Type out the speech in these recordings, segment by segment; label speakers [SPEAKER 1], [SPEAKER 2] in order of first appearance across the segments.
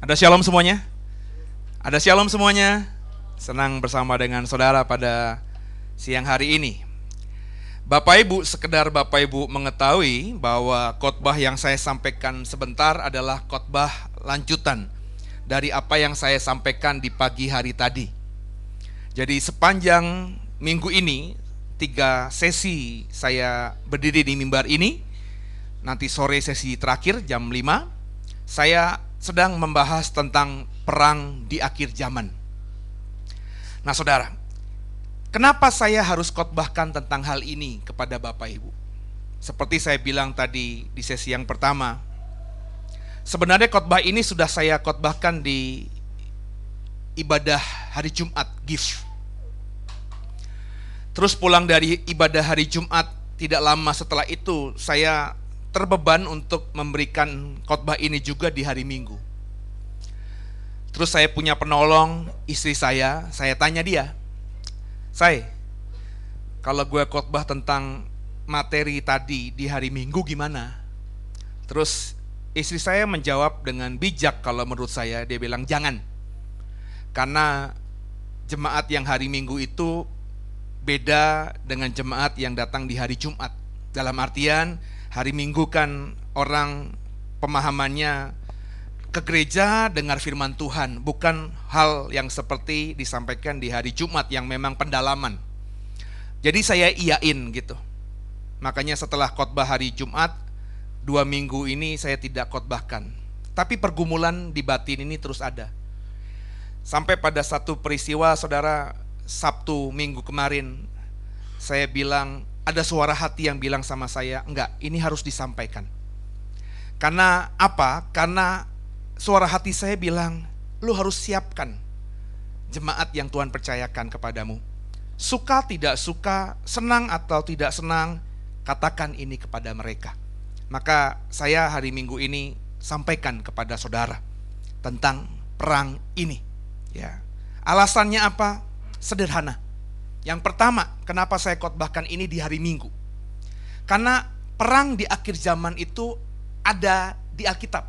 [SPEAKER 1] Ada shalom semuanya? Ada shalom semuanya? Senang bersama dengan saudara pada siang hari ini. Bapak Ibu, sekedar Bapak Ibu mengetahui bahwa khotbah yang saya sampaikan sebentar adalah khotbah lanjutan dari apa yang saya sampaikan di pagi hari tadi. Jadi sepanjang minggu ini 3 sesi saya berdiri di mimbar ini. Nanti sore sesi terakhir jam 5 saya sedang membahas tentang perang di akhir zaman. Nah saudara, kenapa saya harus khotbahkan tentang hal ini kepada Bapak Ibu? Seperti saya bilang tadi di sesi yang pertama, sebenarnya khotbah ini sudah saya khotbahkan di ibadah hari Jumat, GIF. Terus pulang dari ibadah hari Jumat, tidak lama setelah itu saya terbeban untuk memberikan khotbah ini juga di hari Minggu. Terus saya punya penolong, istri saya tanya dia, kalau gue khotbah tentang materi tadi di hari Minggu gimana? Terus istri saya menjawab dengan bijak kalau menurut saya, dia bilang jangan. Karena jemaat yang hari Minggu itu beda dengan jemaat yang datang di hari Jumat. Dalam artian hari Minggu kan orang pemahamannya ke gereja dengar firman Tuhan, bukan hal yang seperti disampaikan di hari Jumat yang memang pendalaman. Jadi saya iyain gitu. Makanya setelah khotbah hari Jumat, 2 minggu ini saya tidak khotbahkan. Tapi pergumulan di batin ini terus ada. Sampai pada satu peristiwa, saudara, Sabtu minggu kemarin, saya bilang, ada suara hati yang bilang sama saya, enggak, ini harus disampaikan. Karena apa? Karena suara hati saya bilang, lu harus siapkan jemaat yang Tuhan percayakan kepadamu. Suka tidak suka, senang atau tidak senang, katakan ini kepada mereka. Maka saya hari Minggu ini sampaikan kepada saudara tentang perang ini. Ya. Alasannya apa? Sederhana. Yang pertama, kenapa saya khotbahkan ini di hari Minggu? Karena perang di akhir zaman itu ada di Alkitab.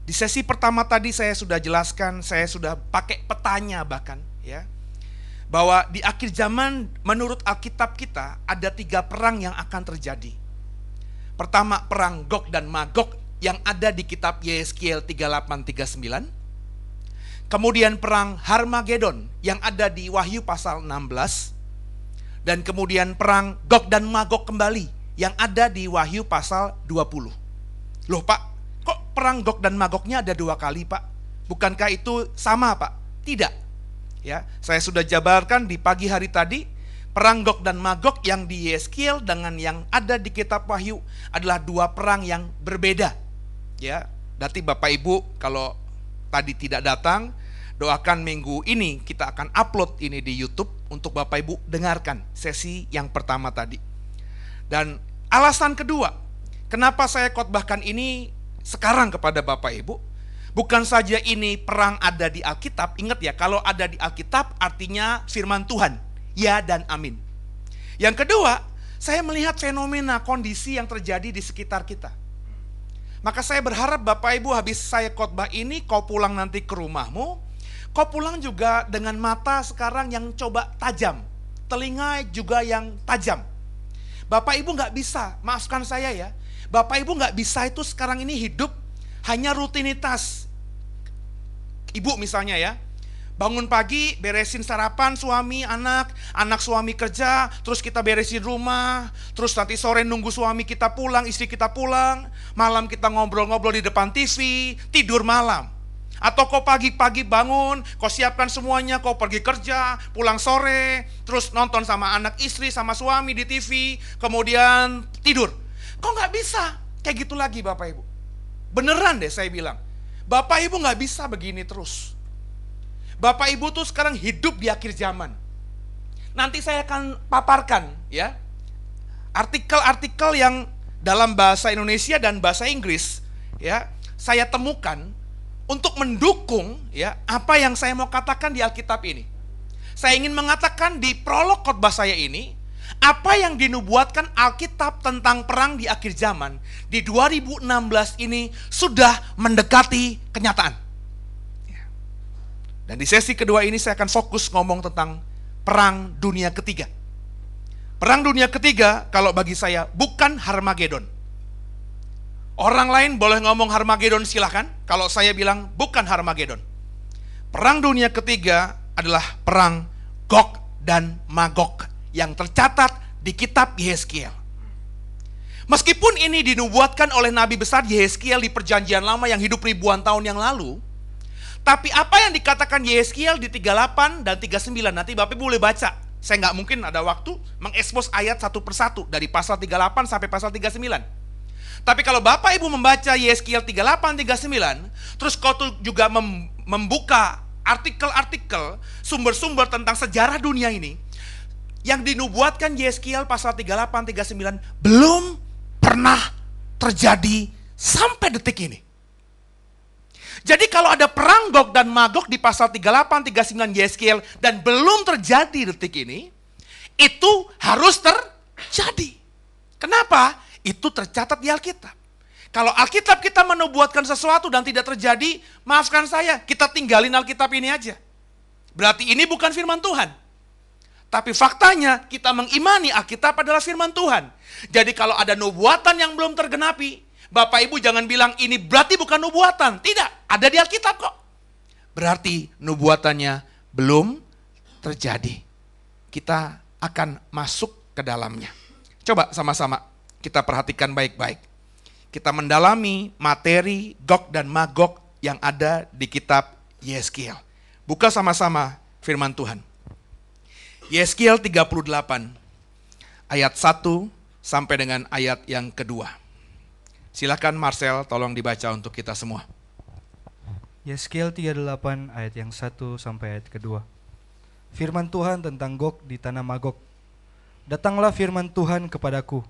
[SPEAKER 1] Di sesi pertama tadi saya sudah jelaskan, saya sudah pakai petanya bahkan, ya, bahwa di akhir zaman menurut Alkitab kita ada 3 perang yang akan terjadi. Pertama, perang Gog dan Magog yang ada di kitab Yeskiel 38-39. Kemudian perang Harmagedon yang ada di Wahyu pasal 16. Dan kemudian perang Gog dan Magog kembali yang ada di Wahyu pasal 20. Loh Pak, kok perang Gog dan Magognya ada 2 kali Pak? Bukankah itu sama Pak? Tidak. Ya, saya sudah jabarkan di pagi hari tadi, perang Gog dan Magog yang di Yeskiel dengan yang ada di kitab Wahyu adalah 2 perang yang berbeda. Ya, berarti Bapak Ibu kalau tadi tidak datang, doakan minggu ini kita akan upload ini di YouTube untuk Bapak Ibu dengarkan sesi yang pertama tadi. Dan alasan kedua, kenapa saya khotbahkan ini sekarang kepada Bapak Ibu, bukan saja ini perang ada di Alkitab. Ingat ya, kalau ada di Alkitab artinya firman Tuhan, ya dan amin. Yang kedua, saya melihat fenomena kondisi yang terjadi di sekitar kita. Maka saya berharap Bapak Ibu habis saya khotbah ini, kau pulang nanti ke rumahmu, kau pulang juga dengan mata sekarang yang coba tajam, telinga juga yang tajam. Bapak Ibu nggak bisa, maafkan saya ya. Bapak Ibu nggak bisa itu sekarang ini hidup hanya rutinitas. Ibu misalnya ya, bangun pagi, beresin sarapan suami, anak suami kerja, terus kita beresin rumah, terus nanti sore nunggu suami kita pulang, istri kita pulang, malam kita ngobrol-ngobrol di depan TV, tidur malam. Atau kau pagi-pagi bangun, kau siapkan semuanya, kau pergi kerja, pulang sore, terus nonton sama anak istri, sama suami di TV, kemudian tidur. Kok nggak bisa kayak gitu lagi Bapak Ibu? Beneran deh saya bilang, Bapak Ibu nggak bisa begini terus. Bapak Ibu tuh sekarang hidup di akhir zaman. Nanti saya akan paparkan ya artikel-artikel yang dalam bahasa Indonesia dan bahasa Inggris ya saya temukan untuk mendukung ya apa yang saya mau katakan di Alkitab ini. Saya ingin mengatakan di prolog khotbah saya ini, apa yang dinubuatkan Alkitab tentang perang di akhir zaman di 2016 ini sudah mendekati kenyataan. Dan di sesi kedua ini saya akan fokus ngomong tentang perang dunia ketiga. Perang dunia ketiga kalau bagi saya bukan Harmagedon. Orang lain boleh ngomong Harmagedon silahkan. Kalau saya bilang bukan Harmagedon. Perang dunia ketiga adalah perang Gog dan Magog yang tercatat di kitab Yehezkiel. Meskipun ini dinubuatkan oleh Nabi besar Yehezkiel di perjanjian lama yang hidup ribuan tahun yang lalu, tapi apa yang dikatakan Yehezkiel di 38 dan 39, nanti Bapak boleh baca. Saya nggak mungkin ada waktu mengekspos ayat satu persatu dari pasal 38 sampai pasal 39. Tapi kalau Bapak Ibu membaca Yehezkiel 38, 39, terus kau tuh juga membuka artikel-artikel, sumber-sumber tentang sejarah dunia ini, yang dinubuatkan Yehezkiel pasal 38, 39, belum pernah terjadi sampai detik ini. Jadi kalau ada perang Gog dan Magog di pasal 38, 39 Yehezkiel, dan belum terjadi detik ini, itu harus terjadi. Kenapa? Itu tercatat di Alkitab. Kalau Alkitab kita menubuatkan sesuatu dan tidak terjadi, maafkan saya, kita tinggalin Alkitab ini aja. Berarti ini bukan firman Tuhan. Tapi faktanya kita mengimani Alkitab adalah firman Tuhan. Jadi kalau ada nubuatan yang belum tergenapi, Bapak Ibu jangan bilang ini berarti bukan nubuatan. Tidak, ada di Alkitab kok. Berarti nubuatannya belum terjadi. Kita akan masuk ke dalamnya. Coba sama-sama kita perhatikan baik-baik. Kita mendalami materi Gog dan Magog yang ada di kitab Yehezkiel. Buka sama-sama firman Tuhan. Yehezkiel 38 ayat 1 sampai dengan ayat yang kedua. Silakan Marcel tolong dibaca untuk kita semua.
[SPEAKER 2] Yehezkiel 38 ayat yang 1 sampai ayat kedua. Firman Tuhan tentang Gog di tanah Magog. Datanglah firman Tuhan kepadaku.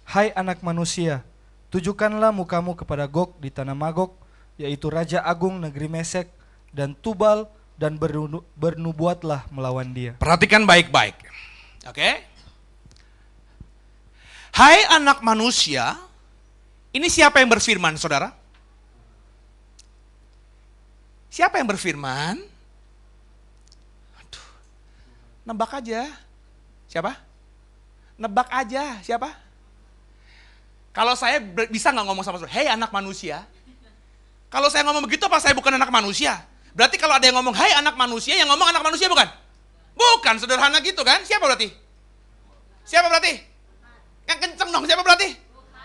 [SPEAKER 2] Hai anak manusia, tujukanlah mukamu kepada Gog di tanah Magog, yaitu Raja Agung negeri Mesek dan Tubal, dan bernubuatlah melawan dia.
[SPEAKER 1] Perhatikan baik-baik. Oke? Hai anak manusia, ini siapa yang berfirman, saudara? Siapa yang berfirman? Aduh, nebak aja. Siapa? Nebak aja, siapa? Kalau saya bisa nggak ngomong sama saudara, hei anak manusia. Kalau saya ngomong begitu apa saya bukan anak manusia? Berarti kalau ada yang ngomong, hai anak manusia, yang ngomong anak manusia bukan? Bukan, sederhana gitu kan? Siapa berarti? Siapa berarti? Yang kenceng dong, siapa berarti?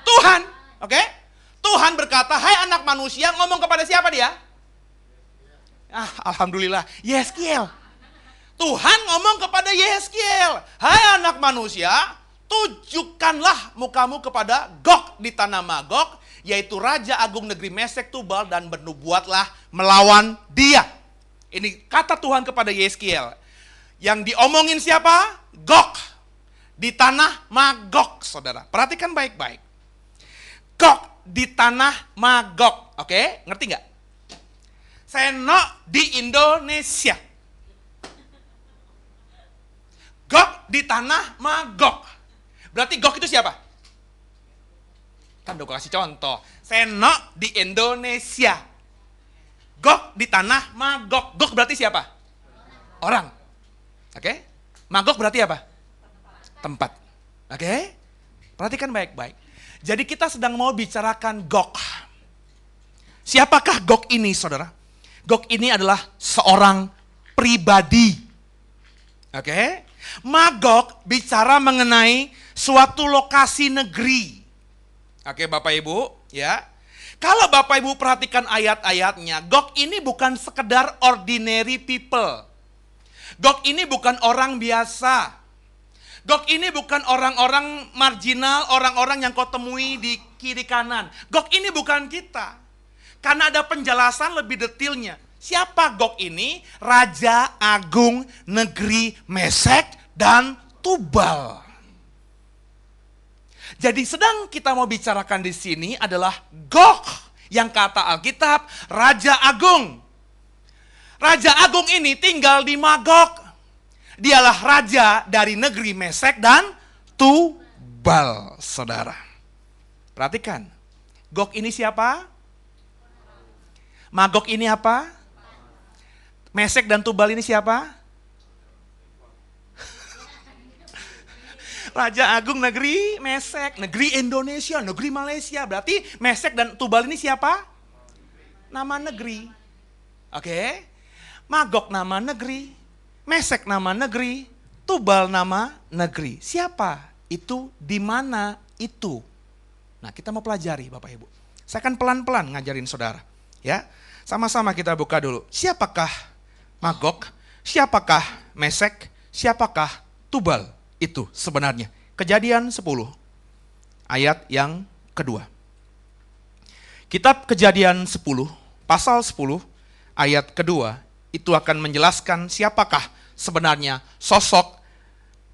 [SPEAKER 1] Tuhan, oke? Tuhan berkata, hai anak manusia, ngomong kepada siapa dia? Alhamdulillah, Yehezkiel. Tuhan ngomong kepada Yehezkiel, hai anak manusia, tujukanlah mukamu kepada Gog di tanah Magog, yaitu Raja Agung negeri Mesek, Tubal, dan bernubuatlah melawan dia. Ini kata Tuhan kepada Yehezkiel. Yang diomongin siapa? Gog di tanah Magog, saudara. Perhatikan baik-baik. Gog di tanah Magog, oke? Ngerti nggak? Seno di Indonesia. Gog di tanah Magog. Berarti Gog itu siapa? Kan udah gue kasih contoh. Seno di Indonesia. Gog di tanah Magog. Gog berarti siapa? Orang. Oke? Magog berarti apa? Tempat. Oke? Perhatikan baik-baik. Jadi kita sedang mau bicarakan Gog. Siapakah Gog ini, saudara? Gog ini adalah seorang pribadi. Oke? Magog bicara mengenai suatu lokasi negeri. Oke, Bapak Ibu, ya. Kalau Bapak Ibu perhatikan ayat-ayatnya, Gog ini bukan sekedar ordinary people. Gog ini bukan orang biasa. Gog ini bukan orang-orang marginal, orang-orang yang kau temui di kiri kanan. Gog ini bukan kita. Karena ada penjelasan lebih detailnya. Siapa Gog ini? Raja Agung negeri Mesek dan Tubal. Jadi sedang kita mau bicarakan di sini adalah Gog yang kata Alkitab Raja Agung. Raja Agung ini tinggal di Magog. Dialah raja dari negeri Mesek dan Tubal, saudara. Perhatikan, Gog ini siapa? Magog ini apa? Mesek dan Tubal ini siapa? Raja Agung negeri Mesek, negeri Indonesia, negeri Malaysia. Berarti Mesek dan Tubal ini siapa? Nama negeri. Oke. Magog nama negeri. Mesek nama negeri, Tubal nama negeri. Siapa itu, di mana itu? Nah, kita mau pelajari Bapak Ibu. Saya akan pelan-pelan ngajarin saudara. Ya, sama-sama kita buka dulu. Siapakah Magog? Siapakah Mesek? Siapakah Tubal itu sebenarnya? Kejadian 10, ayat yang kedua. Kitab Kejadian 10, pasal 10, ayat kedua, itu akan menjelaskan siapakah sebenarnya sosok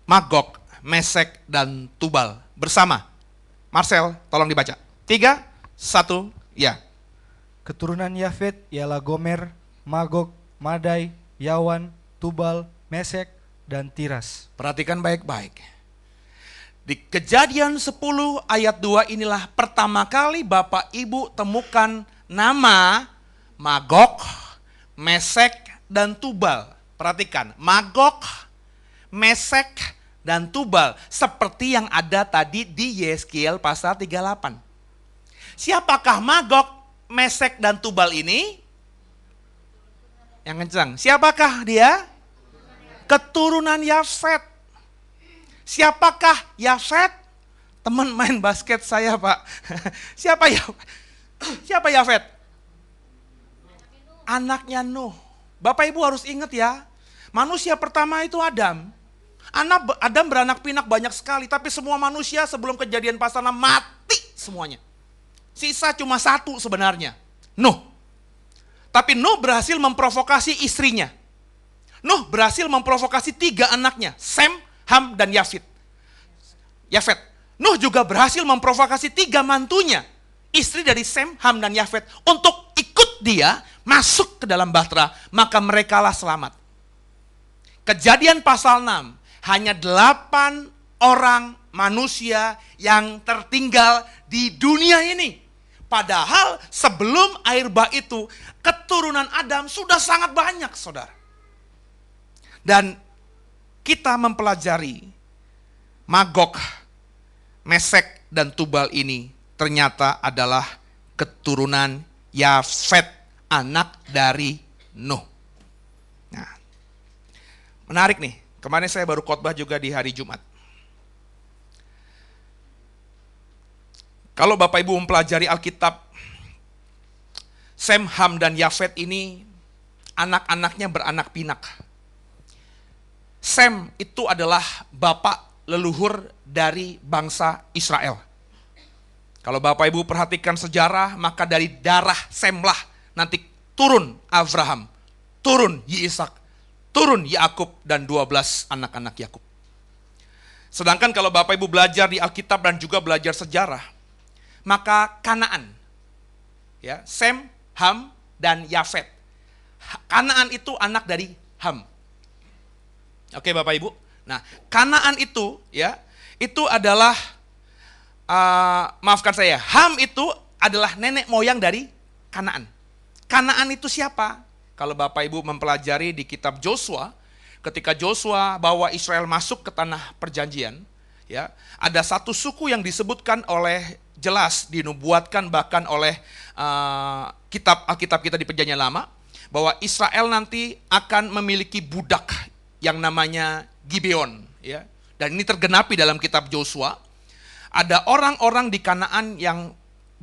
[SPEAKER 1] Magog, Mesek, dan Tubal bersama. Marcel, tolong dibaca. 3, 1, ya.
[SPEAKER 2] Keturunan Yafet ialah Gomer, Magog, Madai, Yawan, Tubal, Mesek, dan Tiras.
[SPEAKER 1] Perhatikan baik-baik. Di Kejadian 10 ayat 2 inilah pertama kali Bapak Ibu temukan nama Magog, Mesek, dan Tubal. Perhatikan, Magog, Mesek, dan Tubal. Seperti yang ada tadi di Yeskiel pasal 38. Siapakah Magog, Mesek, dan Tubal ini? Yang kencang. Siapakah dia? Keturunan Yafet. Siapakah Yafet? Teman main basket saya, Pak. Siapa Yafet? Siapa Yafet? Anaknya Nuh. Bapak Ibu harus ingat ya, manusia pertama itu Adam. Adam beranak pinak banyak sekali, tapi semua manusia sebelum kejadian pasal 6 mati semuanya. Sisa cuma satu sebenarnya, Nuh. Tapi Nuh berhasil memprovokasi istrinya. Nuh berhasil memprovokasi 3 anaknya, Sem, Ham, dan Yafet. Nuh juga berhasil memprovokasi 3 mantunya, istri dari Sem, Ham, dan Yafet, untuk ikut dia masuk ke dalam bahtera, maka merekalah selamat. Kejadian pasal 6, hanya 8 orang manusia yang tertinggal di dunia ini. Padahal sebelum air bah itu, keturunan Adam sudah sangat banyak, saudara. Dan kita mempelajari Magog, Mesek, dan Tubal ini ternyata adalah keturunan Yafet, anak dari Nuh. Nah, menarik nih. Kemarin saya baru khotbah juga di hari Jumat. Kalau Bapak Ibu mempelajari Alkitab, Sem, Ham, dan Yafet ini anak-anaknya beranak pinak. Sem itu adalah bapak leluhur dari bangsa Israel. Kalau Bapak Ibu perhatikan sejarah, maka dari darah Semlah nanti turun Abraham, turun Yisak, turun Yakub, dan 12 anak-anak Yakub. Sedangkan kalau Bapak Ibu belajar di Alkitab dan juga belajar sejarah, maka Kanaan, ya, Sem, Ham, dan Yafet. Kanaan itu anak dari Ham. Oke Bapak Ibu. Nah, Kanaan itu, ya, itu adalah maafkan saya, Ham itu adalah nenek moyang dari Kanaan. Kanaan itu siapa? Kalau Bapak Ibu mempelajari di kitab Joshua, ketika Joshua bawa Israel masuk ke tanah perjanjian, Ya, ada satu suku yang disebutkan oleh jelas dinubuatkan bahkan oleh kitab Alkitab kita di Perjanjian Lama, bahwa Israel nanti akan memiliki budak yang namanya Gibeon, ya. Dan ini tergenapi dalam kitab Yosua. Ada orang-orang di Kanaan yang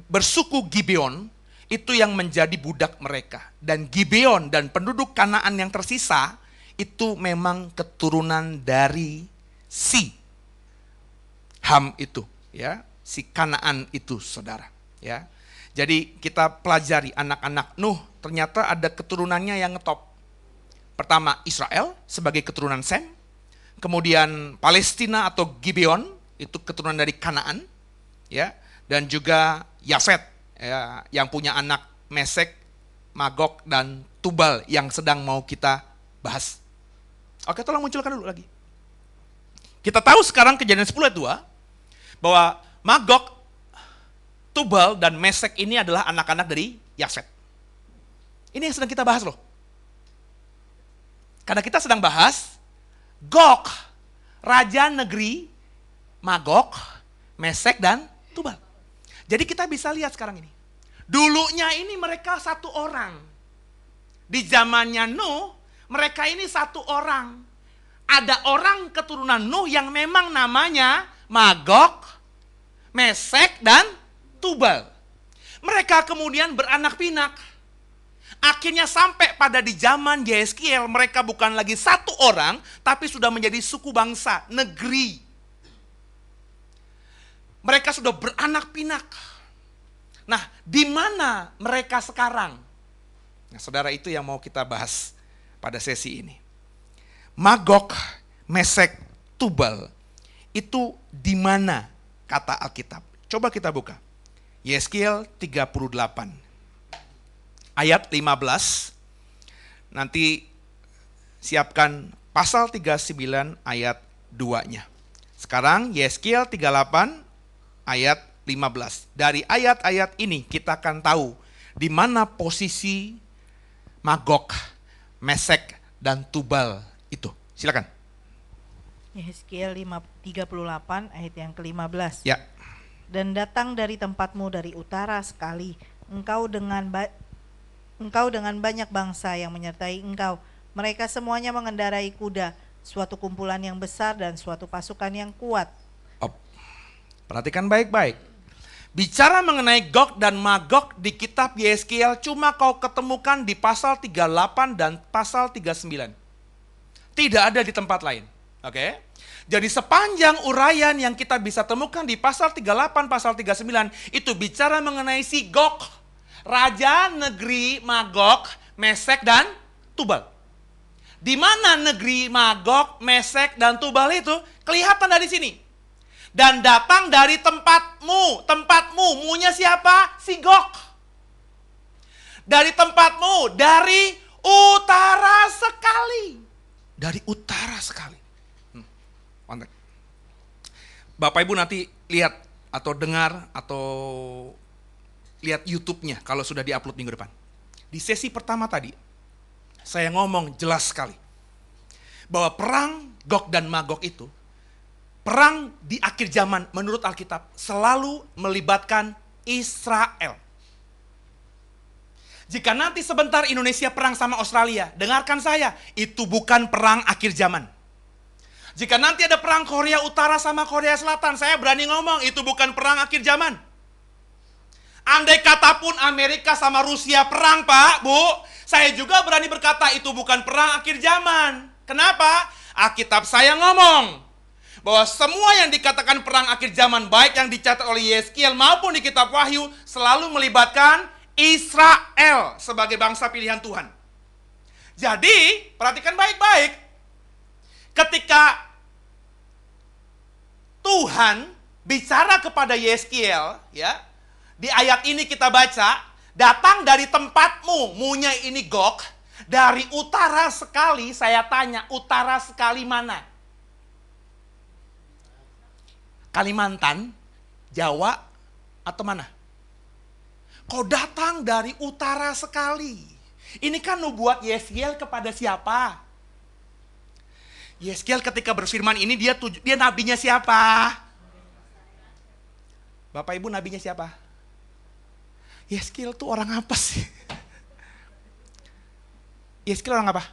[SPEAKER 1] bersuku Gibeon itu yang menjadi budak mereka. Dan Gibeon dan penduduk Kanaan yang tersisa itu memang keturunan dari si Ham itu, ya, si Kanaan itu, saudara, ya. Jadi kita pelajari anak-anak Nuh, ternyata ada keturunannya yang ngetop. Pertama Israel sebagai keturunan Sem, kemudian Palestina atau Gibeon itu keturunan dari Kanaan, ya, dan juga Yafet, ya, yang punya anak Mesek, Magog dan Tubal yang sedang mau kita bahas. Oke, tolong munculkan dulu lagi. Kita tahu sekarang Kejadian 10 ayat 2 bahwa Magog, Tubal, dan Mesek ini adalah anak-anak dari Yafet. Ini yang sedang kita bahas loh. Karena kita sedang bahas Gog, raja negeri Magog, Mesek, dan Tubal. Jadi kita bisa lihat sekarang ini. Dulunya ini mereka satu orang. Di zamannya Nuh, mereka ini satu orang. Ada orang keturunan Nuh yang memang namanya Magog, Mesek, dan Tubal. Mereka kemudian beranak pinak. Akhirnya sampai pada di zaman Yeskiel, mereka bukan lagi satu orang, tapi sudah menjadi suku bangsa, negeri. Mereka sudah beranak pinak. Nah, di mana mereka sekarang? Nah, saudara, itu yang mau kita bahas pada sesi ini. Magog, Mesek, Tubal itu di mana kata Alkitab? Coba kita buka. Yeskiel 38 ayat 15. Nanti siapkan pasal 39 ayat 2-nya. Sekarang Yeskiel 38 ayat 15. Dari ayat-ayat ini kita akan tahu di mana posisi Magog, Mesek, dan Tubal itu. Silakan.
[SPEAKER 3] Yeskiel 38 ayat yang ke-15.
[SPEAKER 1] Ya.
[SPEAKER 3] Dan datang dari tempatmu dari utara sekali, engkau dengan banyak bangsa yang menyertai engkau. Mereka semuanya mengendarai kuda, suatu kumpulan yang besar dan suatu pasukan yang kuat.
[SPEAKER 1] Perhatikan baik-baik. Bicara mengenai Gog dan Magog di kitab Yeskiel cuma kau ketemukan di pasal 38 dan pasal 39. Tidak ada di tempat lain. Oke. Jadi sepanjang uraian yang kita bisa temukan di pasal 38, pasal 39 itu bicara mengenai si Gog, raja negeri Magog, Mesek, dan Tubal. Di mana negeri Magog, Mesek, dan Tubal itu kelihatan dari sini. Dan datang dari tempatmu, munya siapa? Si Gog. Dari tempatmu, dari utara sekali. Dari utara sekali. Bapak Ibu nanti lihat atau dengar atau lihat YouTube-nya kalau sudah diupload minggu depan. Di sesi pertama tadi, saya ngomong jelas sekali bahwa perang Gog dan Magog itu, perang di akhir zaman menurut Alkitab selalu melibatkan Israel. Jika nanti sebentar Indonesia perang sama Australia, dengarkan saya, itu bukan perang akhir zaman. Jika nanti ada perang Korea Utara sama Korea Selatan, saya berani ngomong itu bukan perang akhir zaman. Andai kata pun Amerika sama Rusia perang, Pak, Bu, saya juga berani berkata itu bukan perang akhir zaman. Kenapa? Alkitab saya ngomong bahwa semua yang dikatakan perang akhir zaman, baik yang dicatat oleh Yeskiel maupun di kitab Wahyu, selalu melibatkan Israel sebagai bangsa pilihan Tuhan. Jadi, perhatikan baik-baik. Ketika Tuhan bicara kepada Yeskiel, ya, di ayat ini kita baca, datang dari tempatmu, munya ini Gog, dari utara sekali. Saya tanya, utara sekali mana? Kalimantan, Jawa, atau mana? Kau datang dari utara sekali. Ini kan nubuat Yeskiel kepada siapa? Yeskiel ketika berfirman ini dia nabinya siapa? Bapak Ibu nabinya siapa? Yeskiel tuh orang apa sih? Yeskiel orang apa?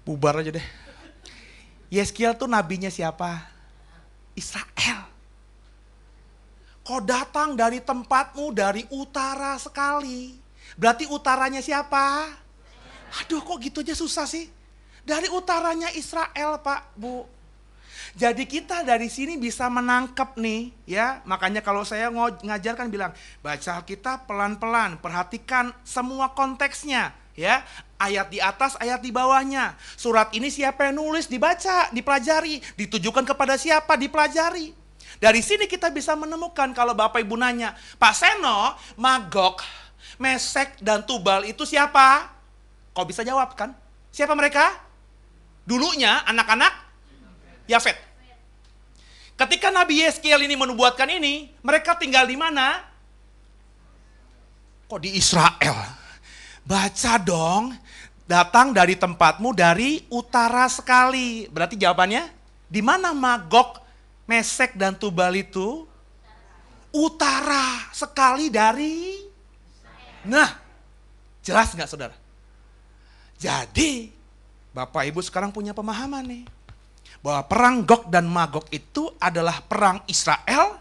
[SPEAKER 1] Bubar aja deh. Yeskiel tuh nabinya siapa? Israel. Kau datang dari tempatmu dari utara sekali. Berarti utaranya siapa? Aduh, kok gitu aja susah sih? Dari utaranya Israel, Pak, Bu. Jadi kita dari sini bisa menangkap nih, ya. Makanya kalau saya ngajar kan bilang, baca Alkitab pelan-pelan, perhatikan semua konteksnya, ya. Ayat di atas, ayat di bawahnya. Surat ini siapa yang nulis, dibaca, dipelajari. Ditujukan kepada siapa, dipelajari. Dari sini kita bisa menemukan kalau Bapak Ibu nanya, Pak Seno, Magog, Mesek, dan Tubal itu siapa? Kau bisa jawab kan? Siapa mereka? Dulunya anak-anak Yafet. Ketika Nabi Yeskiel ini menubuatkan ini, mereka tinggal di mana? Kok di Israel? Baca dong, datang dari tempatmu dari utara sekali. Berarti jawabannya, di mana Magog, Mesek, dan Tubal itu? Utara sekali dari... Nah, jelas nggak saudara? Jadi, Bapak Ibu sekarang punya pemahaman nih. Bahwa perang Gog dan Magog itu adalah perang Israel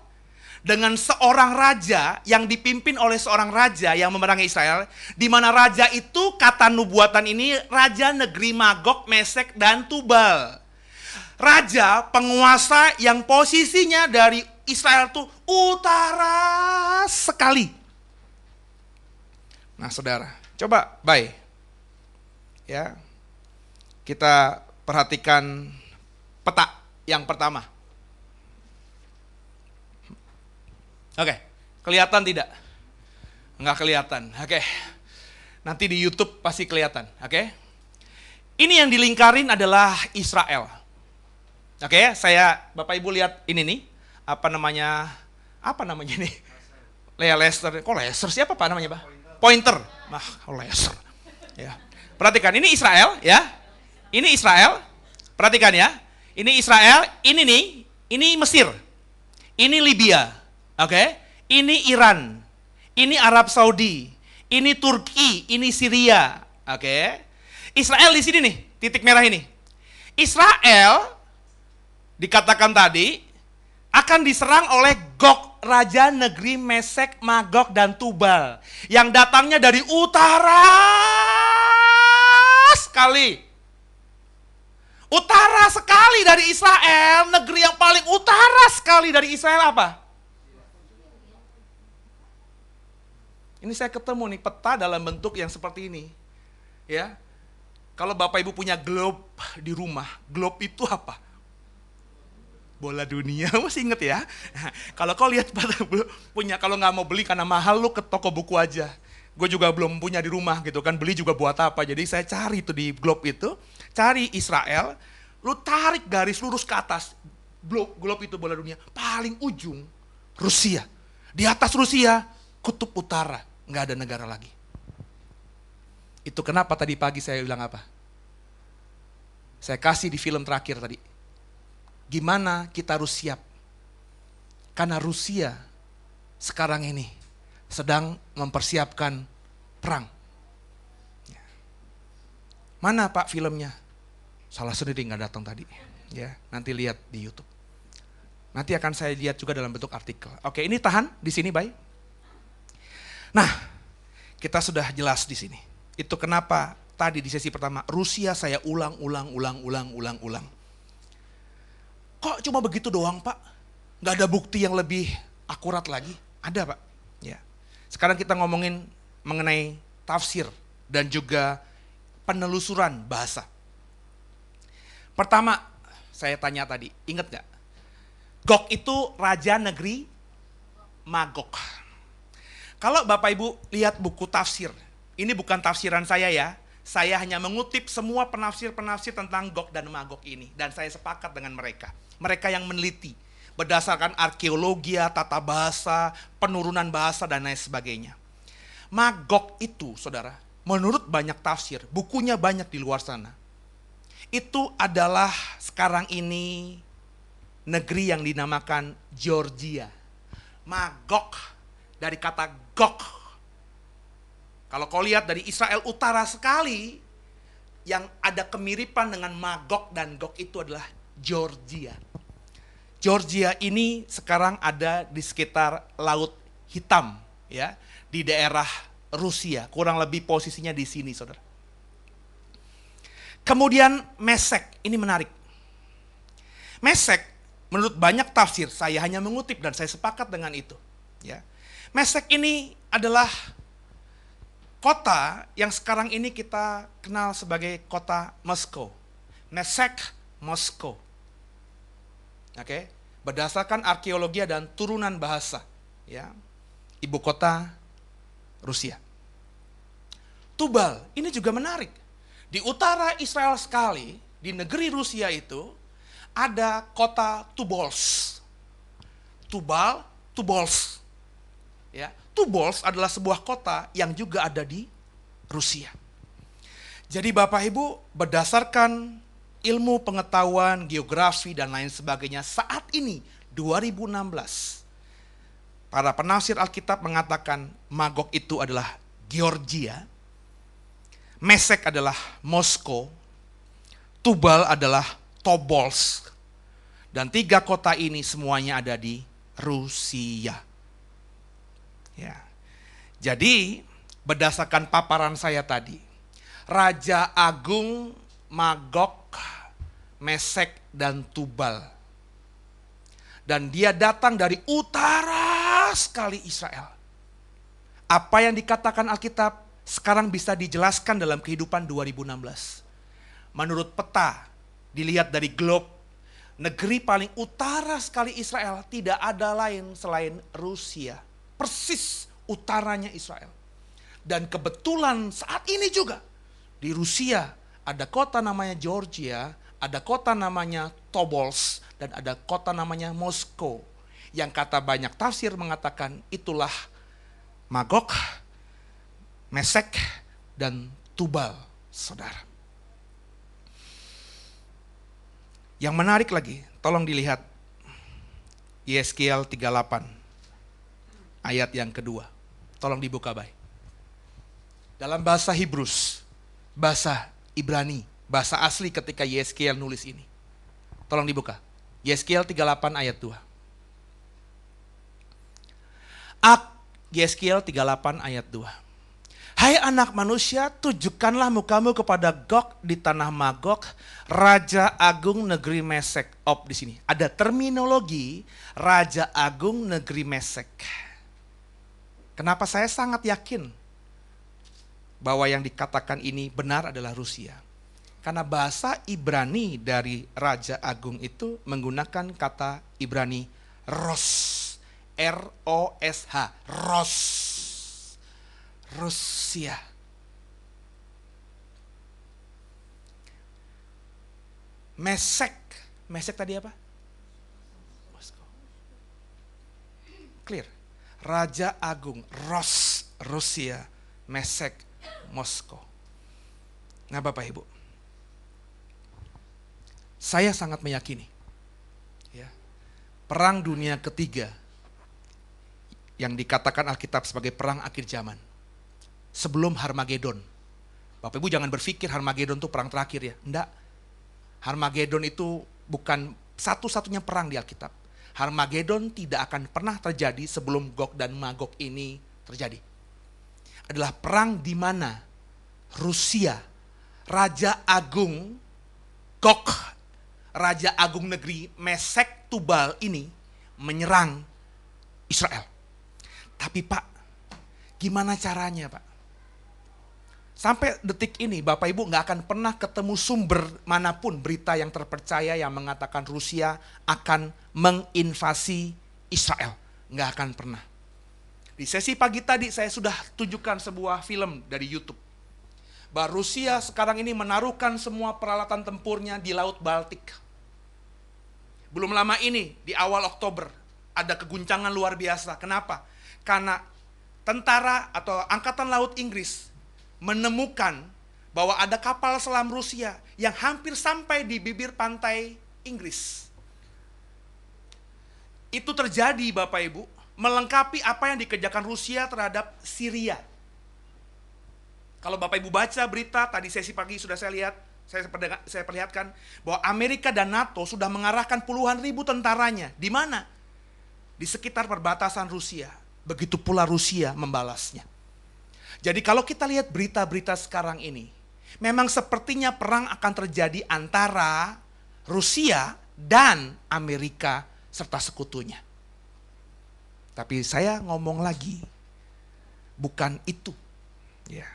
[SPEAKER 1] dengan seorang raja yang dipimpin oleh seorang raja yang memerangi Israel, di mana raja itu kata nubuatan ini raja negeri Magog, Mesek, dan Tubal. Raja penguasa yang posisinya dari Israel itu utara sekali. Nah, saudara, coba ya, kita perhatikan peta yang pertama. Oke, kelihatan tidak? Enggak kelihatan, oke. Nanti di YouTube pasti kelihatan, oke. Ini yang dilingkarin adalah Israel. Oke, Bapak Ibu lihat ini nih, apa namanya nih? Lester, kok Lester siapa Pak namanya Pak? Pointer, Lester. Ya. Perhatikan, ini Israel ya. Ini Israel, perhatikan ya. Ini Israel, ini Mesir. Ini Libya. Oke, ini Iran, ini Arab Saudi, ini Turki, ini Syria. Oke, Israel di sini nih, titik merah ini. Israel dikatakan tadi akan diserang oleh Gog, raja negeri Mesek, Magog, dan Tubal, yang datangnya dari utara sekali. Utara sekali dari Israel, negeri yang paling utara sekali dari Israel apa? Ini saya ketemu nih peta dalam bentuk yang seperti ini. Ya. Kalau Bapak Ibu punya globe di rumah, globe itu apa? Bola dunia, masih inget ya? Kalau kau lihat punya, kalau nggak mau beli karena mahal, lu ke toko buku aja. Gue juga belum punya di rumah gitu kan, beli juga buat apa. Jadi saya cari itu di globe itu, cari Israel, lu tarik garis lurus ke atas. Globe itu bola dunia, paling ujung Rusia. Di atas Rusia, kutub utara, nggak ada negara lagi. Itu kenapa tadi pagi saya bilang apa? Saya kasih di film terakhir tadi. Gimana kita harus siap? Karena Rusia sekarang ini sedang mempersiapkan perang. Mana Pak filmnya? Salah sendiri nggak datang tadi. Ya, nanti lihat di YouTube. Nanti akan saya lihat juga dalam bentuk artikel. Oke, ini tahan di sini, baik. Nah, kita sudah jelas di sini. Itu kenapa tadi di sesi pertama Rusia saya ulang. Kok cuma begitu doang Pak? Gak ada bukti yang lebih akurat lagi? Ada Pak. Ya. Sekarang kita ngomongin mengenai tafsir dan juga penelusuran bahasa. Pertama, saya tanya tadi, ingat gak? Gog itu raja negeri Magog. Kalau Bapak Ibu lihat buku tafsir, ini bukan tafsiran saya ya, saya hanya mengutip semua penafsir-penafsir tentang Gog dan Magog ini, dan saya sepakat dengan mereka. Mereka yang meneliti, berdasarkan arkeologi, tata bahasa, penurunan bahasa, dan lain sebagainya. Magog itu, saudara, menurut banyak tafsir, bukunya banyak di luar sana. itu adalah sekarang ini negeri yang dinamakan Georgia. Magog dari kata Gog. Kalau kau lihat dari Israel utara sekali, yang ada kemiripan dengan Magog dan Gog itu adalah Georgia. Georgia ini sekarang ada di sekitar Laut Hitam, ya, di daerah Rusia. Kurang lebih posisinya di sini, saudara. Kemudian Mesek, ini menarik. Mesek, menurut banyak tafsir, saya hanya mengutip dan saya sepakat dengan itu. Ya, Mesek ini adalah kota yang sekarang ini kita kenal sebagai kota Moskow. Mesek, Moskow. Oke, berdasarkan arkeologi dan turunan bahasa, ya, ibu kota Rusia. Tubal, ini juga menarik. Di utara Israel sekali, di negeri Rusia itu, ada kota Tubols. Tubal, Tubols. Ya, Tubols adalah sebuah kota yang juga ada di Rusia. Jadi Bapak Ibu, berdasarkan ilmu pengetahuan, geografi, dan lain sebagainya, saat ini, 2016, para penafsir Alkitab mengatakan Magog itu adalah Georgia, Mesek adalah Moskow, Tubal adalah Tobolsk, dan 3 kota ini semuanya ada di Rusia. Ya. Jadi berdasarkan paparan saya tadi, Raja Agung Magog, Mesek, dan Tubal. Dan dia datang dari utara sekali Israel. Apa yang dikatakan Alkitab sekarang bisa dijelaskan dalam kehidupan 2016. Menurut peta, dilihat dari globe, negeri paling utara sekali Israel tidak ada lain selain Rusia. Persis utaranya Israel. Dan kebetulan saat ini juga di Rusia ada kota namanya Georgia, ada kota namanya Tobolsk, dan ada kota namanya Moskow. Yang kata banyak tafsir mengatakan itulah Magog, Mesek, dan Tubal, saudara. Yang menarik lagi, tolong dilihat Yeskiel 38, ayat yang kedua. Tolong dibuka baik. Dalam bahasa Hibrus, bahasa Ibrani, bahasa asli ketika Yeskiel nulis ini. Tolong dibuka. Yeskiel 38 ayat 2. Yeskiel 38 ayat 2. Hai anak manusia, tujukanlah mukamu kepada Gog di tanah Magog, Raja Agung negeri Mesek. Di sini ada terminologi Raja Agung negeri Mesek. Kenapa saya sangat yakin bahwa yang dikatakan ini benar adalah Rusia? Karena bahasa Ibrani dari Raja Agung itu menggunakan kata Ibrani Ros. R-O-S-H. Ros. Rusia. Mesek. Mesek tadi apa? Moskow. Clear. Raja Agung. Ros. Rusia. Mesek. Moskow. Nah Bapak Ibu, saya sangat meyakini ya, Perang Dunia Ketiga yang dikatakan Alkitab sebagai perang akhir zaman, sebelum Harmagedon. Bapak Ibu jangan berpikir Harmagedon itu perang terakhir ya. Enggak. Harmagedon itu bukan satu-satunya perang di Alkitab. Harmagedon tidak akan pernah terjadi sebelum Gog dan Magog ini terjadi. Adalah perang di mana Rusia, Raja Agung Gog, Raja Agung negeri Mesek Tubal ini menyerang Israel. Tapi Pak, gimana caranya Pak? Sampai detik ini Bapak Ibu gak akan pernah ketemu sumber manapun berita yang terpercaya yang mengatakan Rusia akan menginvasi Israel. Gak akan pernah. Di sesi pagi tadi saya sudah tunjukkan sebuah film dari YouTube. Bahwa Rusia sekarang ini menaruhkan semua peralatan tempurnya di Laut Baltik. Belum lama ini, di awal Oktober, ada keguncangan luar biasa. Kenapa? Karena tentara atau Angkatan Laut Inggris menemukan bahwa ada kapal selam Rusia yang hampir sampai di bibir pantai Inggris. Itu terjadi Bapak Ibu, melengkapi apa yang dikerjakan Rusia terhadap Syria. Kalau Bapak Ibu baca berita, tadi sesi pagi sudah saya lihat, saya perlihatkan bahwa Amerika dan NATO sudah mengarahkan puluhan ribu tentaranya. Di mana? Di sekitar perbatasan Rusia. Begitu pula Rusia membalasnya. Jadi kalau kita lihat berita-berita sekarang ini, memang sepertinya perang akan terjadi antara Rusia dan Amerika serta sekutunya. Tapi saya ngomong lagi, bukan itu. Ya.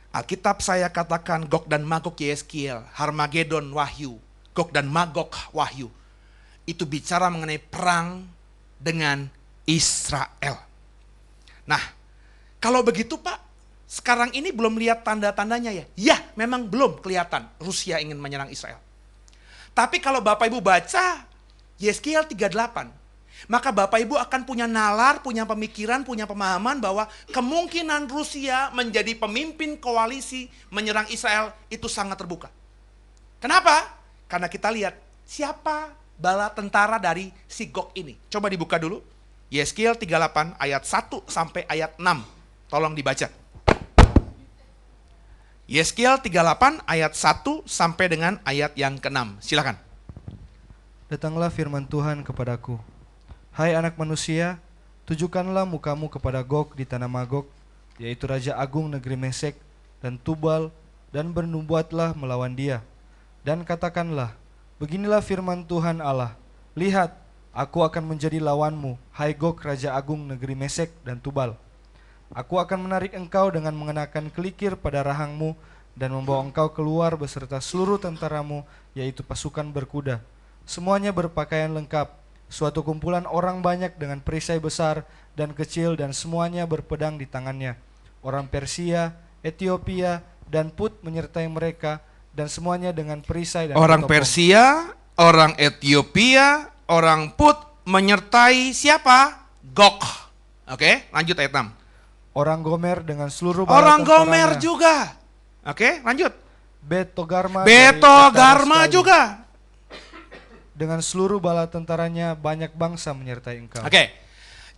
[SPEAKER 1] Alkitab saya katakan Gog dan Magog Yeskiel, Harmagedon Wahyu, Gog dan Magog Wahyu. Itu bicara mengenai perang dengan Israel. Nah, kalau begitu Pak, sekarang ini belum lihat tanda-tandanya ya? Ya, memang belum kelihatan Rusia ingin menyerang Israel. Tapi kalau Bapak Ibu baca Yeskiel 38, maka Bapak Ibu akan punya nalar, punya pemikiran, punya pemahaman bahwa kemungkinan Rusia menjadi pemimpin koalisi menyerang Israel itu sangat terbuka. Kenapa? Karena kita lihat siapa bala tentara dari si Gog ini. Coba dibuka dulu. Yeskiel 38 ayat 1 sampai ayat 6. Tolong dibaca. Yeskiel 38 ayat 1 sampai dengan ayat yang ke-6. Silakan.
[SPEAKER 2] Datanglah firman Tuhan kepadaku. Hai anak manusia, tujukanlah mukamu kepada Gog di tanah Magog, yaitu Raja Agung negeri Mesek dan Tubal, dan bernubuatlah melawan dia. Dan katakanlah, beginilah firman Tuhan Allah, lihat, aku akan menjadi lawanmu, hai Gog Raja Agung negeri Mesek dan Tubal. Aku akan menarik engkau dengan mengenakan kelikir pada rahangmu, dan membawa engkau keluar beserta seluruh tentaramu, yaitu pasukan berkuda. Semuanya berpakaian lengkap, suatu kumpulan orang banyak dengan perisai besar dan kecil, dan semuanya berpedang di tangannya. Orang Persia, Etiopia, dan Put menyertai mereka, dan semuanya dengan perisai dan
[SPEAKER 1] orang
[SPEAKER 2] bertopong.
[SPEAKER 1] Persia, orang Etiopia, orang Put menyertai siapa? Gog. Oke, lanjut ayat 6.
[SPEAKER 2] Orang Gomer dengan seluruh bala
[SPEAKER 1] Orang
[SPEAKER 2] tentaranya.
[SPEAKER 1] Gomer juga. Oke, lanjut.
[SPEAKER 2] Betogarma
[SPEAKER 1] Betogarma juga.
[SPEAKER 2] dengan seluruh bala tentaranya, banyak bangsa menyertai engkau.
[SPEAKER 1] Oke,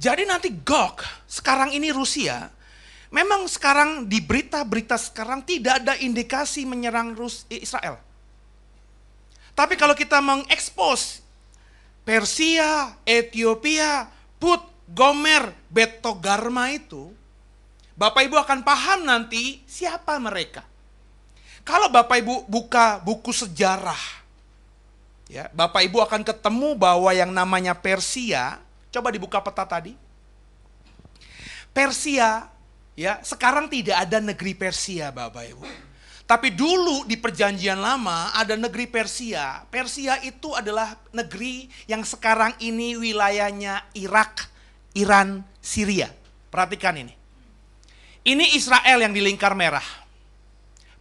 [SPEAKER 1] jadi nanti Gog, sekarang ini Rusia, memang sekarang di berita-berita sekarang tidak ada indikasi menyerang Israel. Tapi kalau kita mengekspos Persia, Etiopia, Put, Gomer, Betogarma itu, Bapak Ibu akan paham nanti siapa mereka. Kalau Bapak Ibu buka buku sejarah, ya, Bapak Ibu akan ketemu bahwa yang namanya Persia, coba dibuka peta tadi. Persia, ya, sekarang tidak ada negeri Persia Bapak Ibu. Tapi dulu di Perjanjian Lama ada negeri Persia. Persia itu adalah negeri yang sekarang ini wilayahnya Irak, Iran, Syria. Perhatikan ini. Ini Israel yang di lingkar merah.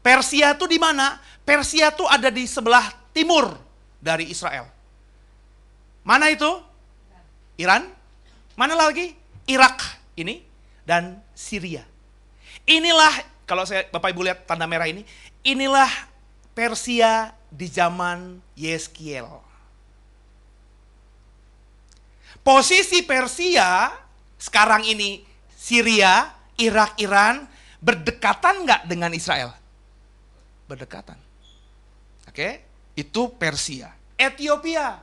[SPEAKER 1] Persia itu di mana? Persia itu ada di sebelah timur dari Israel. Mana itu? Iran. Mana lagi? Irak ini dan Syria. Inilah, kalau Bapak Ibu lihat tanda merah ini, inilah Persia di zaman Yeskiel. Posisi Persia sekarang ini Syria, Irak, Iran berdekatan nggak dengan Israel? Berdekatan. Oke, itu Persia. Ethiopia.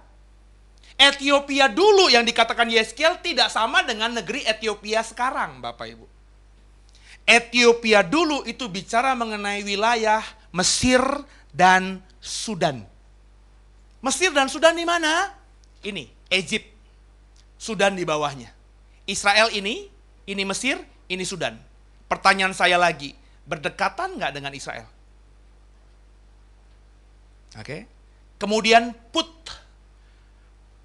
[SPEAKER 1] Ethiopia dulu yang dikatakan Yeskiel tidak sama dengan negeri Ethiopia sekarang, Bapak Ibu. Ethiopia dulu itu bicara mengenai wilayah Mesir dan Sudan. Mesir dan Sudan di mana? Ini, Egypt. Sudan di bawahnya. Israel ini Mesir, ini Sudan. Pertanyaan saya lagi, berdekatan nggak dengan Israel? Oke. Kemudian Put.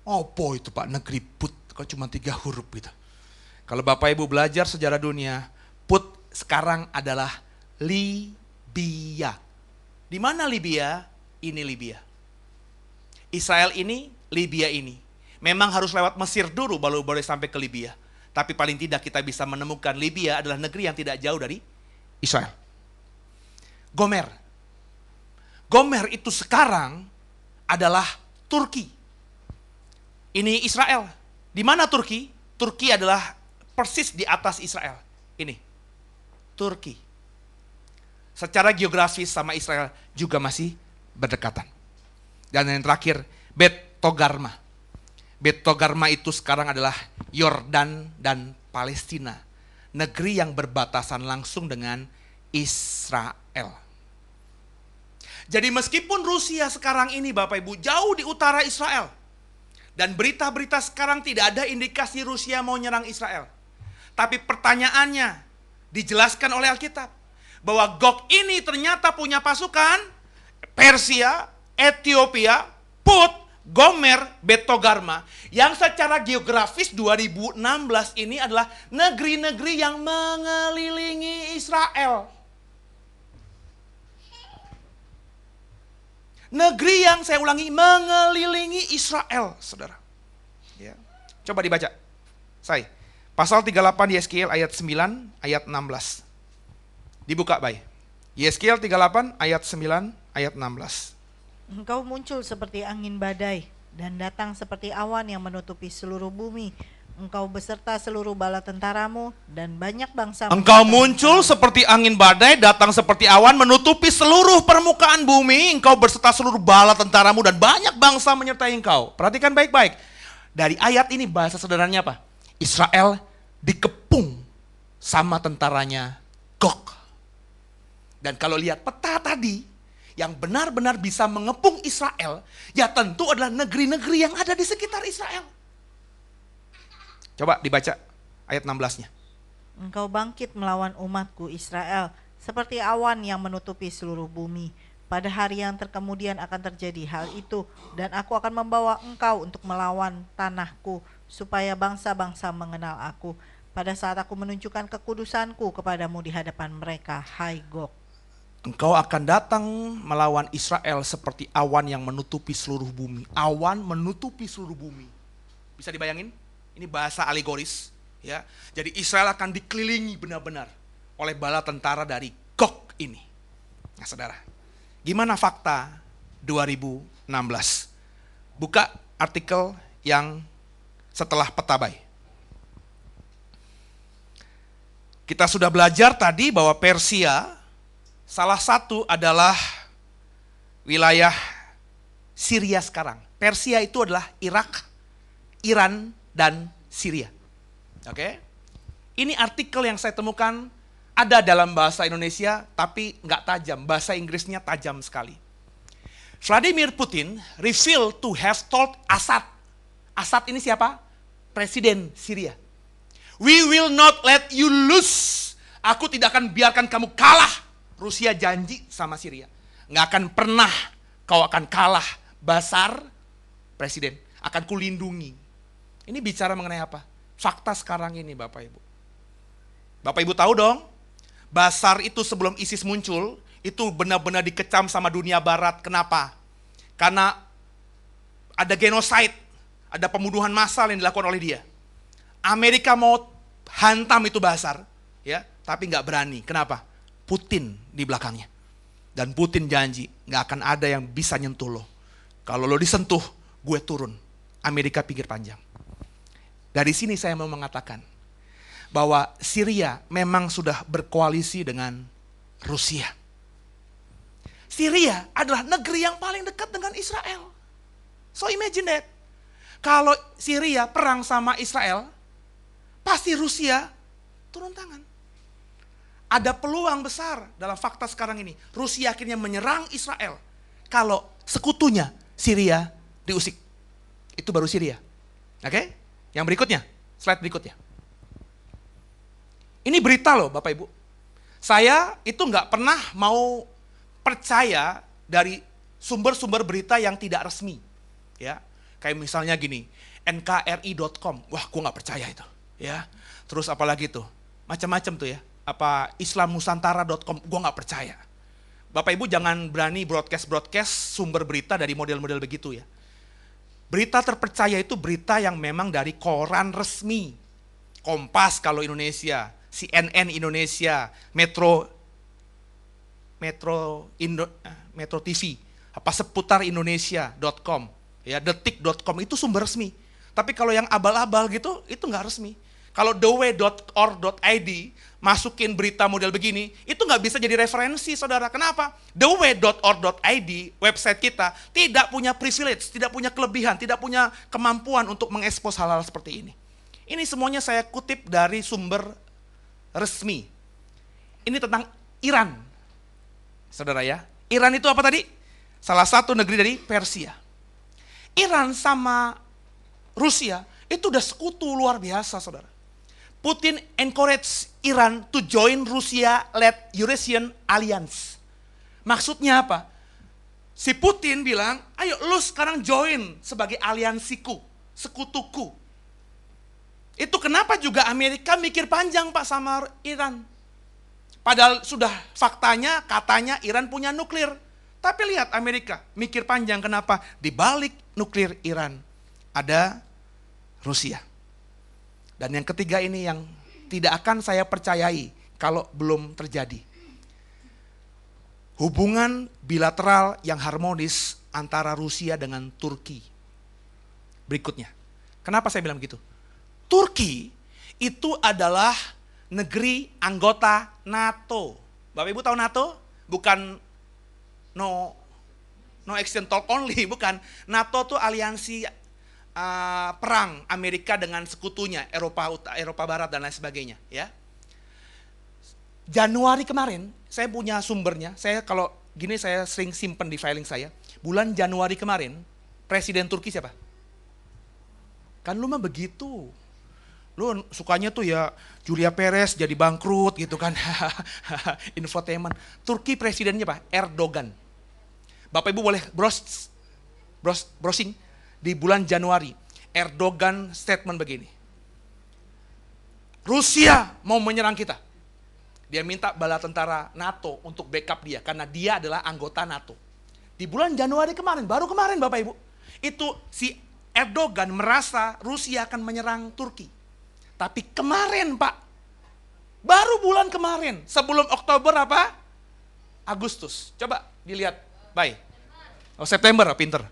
[SPEAKER 1] Apa itu Pak negeri Put? Kok cuma 3 huruf gitu? Kalau Bapak Ibu belajar sejarah dunia, Put sekarang adalah Libya. Di mana Libya? Ini Libya. Israel ini, Libya ini. Memang harus lewat Mesir dulu baru boleh sampai ke Libya. Tapi paling tidak kita bisa menemukan Libya adalah negeri yang tidak jauh dari Israel. Gomer. Gomer itu sekarang adalah Turki. Ini Israel. Di mana Turki? Turki adalah persis di atas Israel. Ini, Turki. Secara geografis sama Israel juga masih berdekatan. Dan yang terakhir, Bet Togarma. Bet Togarma itu sekarang adalah Yordan dan Palestina. Negeri yang berbatasan langsung dengan Israel. Jadi meskipun Rusia sekarang ini Bapak Ibu jauh di utara Israel. Dan berita-berita sekarang tidak ada indikasi Rusia mau nyerang Israel. Tapi pertanyaannya dijelaskan oleh Alkitab. Bahwa Gog ini ternyata punya pasukan Persia, Ethiopia, Put, Gomer, Bet Togarma. Yang secara geografis 2016 ini adalah negeri-negeri yang mengelilingi Israel. Negeri yang saya ulangi mengelilingi Israel, saudara. Ya. Coba dibaca. Saya. Pasal 38 Yeskiel ayat 9, ayat 16. Dibuka baik. Yeskiel 38 ayat 9, ayat 16.
[SPEAKER 3] Engkau muncul seperti angin badai dan datang seperti awan yang menutupi seluruh bumi. Engkau beserta seluruh bala tentaramu dan banyak bangsa.
[SPEAKER 1] Engkau muncul seperti angin badai, datang seperti awan, menutupi seluruh permukaan bumi. Engkau beserta seluruh bala tentaramu dan banyak bangsa menyertai engkau. Perhatikan baik-baik. Dari ayat ini bahasa sederhananya apa? Israel dikepung sama tentaranya Gog. Dan kalau lihat peta tadi, yang benar-benar bisa mengepung Israel, ya tentu adalah negeri-negeri yang ada di sekitar Israel. Coba dibaca ayat 16-nya.
[SPEAKER 3] Engkau bangkit melawan umatku Israel, seperti awan yang menutupi seluruh bumi. Pada hari yang terkemudian akan terjadi hal itu, dan aku akan membawa engkau untuk melawan tanahku, supaya bangsa-bangsa mengenal aku. Pada saat aku menunjukkan kekudusanku kepadamu di hadapan mereka, hai Gog.
[SPEAKER 1] Engkau akan datang melawan Israel seperti awan yang menutupi seluruh bumi. Awan menutupi seluruh bumi. Bisa dibayangin? Ini bahasa alegoris, ya. Jadi Israel akan dikelilingi benar-benar oleh bala tentara dari Gog ini. Nah, saudara, gimana fakta 2016? Buka artikel yang setelah petabai. Kita sudah belajar tadi bahwa Persia salah satu adalah wilayah Syria sekarang. Persia itu adalah Irak, Iran, dan Syria. Oke? Ini artikel yang saya temukan ada dalam bahasa Indonesia tapi nggak tajam. Bahasa Inggrisnya tajam sekali. Vladimir Putin revealed to have told Assad. Assad ini siapa? Presiden Syria. We will not let you lose. Aku tidak akan biarkan kamu kalah. Rusia janji sama Syria. Nggak akan pernah kau akan kalah. Basar, presiden, akan kulindungi. Ini bicara mengenai apa? Fakta sekarang ini Bapak Ibu. Bapak Ibu tahu dong, Basar itu sebelum ISIS muncul, itu benar-benar dikecam sama dunia barat. Kenapa? Karena ada genocide, ada pembunuhan massal yang dilakukan oleh dia. Amerika mau hantam itu Basar, ya, tapi nggak berani. Kenapa? Putin di belakangnya. Dan Putin janji, nggak akan ada yang bisa nyentuh lo. Kalau lo disentuh, gue turun. Amerika pikir panjang. Dari sini saya mau mengatakan bahwa Syria memang sudah berkoalisi dengan Rusia. Syria adalah negeri yang paling dekat dengan Israel. So imagine that. Kalau Syria perang sama Israel, pasti Rusia turun tangan. Ada peluang besar dalam fakta sekarang ini. Rusia akhirnya menyerang Israel. Kalau sekutunya Syria diusik. Itu baru Syria. Oke? Yang berikutnya, slide berikutnya. Ini berita loh Bapak Ibu. Saya itu nggak pernah mau percaya dari sumber-sumber berita yang tidak resmi. Ya, kayak misalnya gini, nkri.com. Wah, gue nggak percaya itu. Ya, terus apalagi tuh, macam-macam tuh ya. Apa islamnusantara.com, gue nggak percaya. Bapak Ibu jangan berani broadcast sumber berita dari model-model begitu ya. Berita terpercaya itu berita yang memang dari koran resmi. Kompas kalau Indonesia, CNN Indonesia, Metro Metro TV, apa seputar Indonesia.com, ya detik.com itu sumber resmi. Tapi kalau yang abal-abal gitu, itu nggak resmi. Kalau theway.org.id masukin berita model begini, itu nggak bisa jadi referensi, saudara. Kenapa? Theway.org.id, website kita, tidak punya privilege, tidak punya kelebihan, tidak punya kemampuan untuk mengekspos hal-hal seperti ini. Ini semuanya saya kutip dari sumber resmi. Ini tentang Iran, saudara ya. Iran itu apa tadi? Salah satu negeri dari Persia. Iran sama Rusia itu udah sekutu luar biasa, saudara. Putin encourage Iran to join Russia-led Eurasian Alliance. Maksudnya apa? Si Putin bilang, ayo lu sekarang join sebagai aliansiku, sekutuku. Itu kenapa juga Amerika mikir panjang Pak sama Iran. Padahal sudah faktanya, katanya Iran punya nuklir. Tapi lihat Amerika, mikir panjang kenapa? Di balik nuklir Iran ada Rusia. Dan yang ketiga ini yang tidak akan saya percayai kalau belum terjadi. Hubungan bilateral yang harmonis antara Rusia dengan Turki. Berikutnya, kenapa saya bilang begitu? Turki itu adalah negeri anggota NATO. Bapak Ibu tahu NATO? Bukan no action talk only, bukan. NATO tuh aliansi perang Amerika dengan sekutunya, Eropa Barat dan lain sebagainya, ya. Januari kemarin, saya punya sumbernya. Saya kalau gini saya sering simpen di filing saya. Bulan Januari kemarin, Presiden Turki siapa? Kan lu mah begitu. Lu sukanya tuh ya Julia Perez jadi bangkrut gitu kan. Infotainment. Turki presidennya apa? Erdogan. Bapak Ibu boleh browsing di bulan Januari. Erdogan statement begini. Rusia mau menyerang kita. Dia minta bala tentara NATO untuk backup dia karena dia adalah anggota NATO. Di bulan Januari kemarin, baru kemarin Bapak Ibu, itu si Erdogan merasa Rusia akan menyerang Turki. Tapi kemarin Pak, baru bulan kemarin, sebelum Oktober apa? Agustus. Coba dilihat, baik. Oh September, pinter.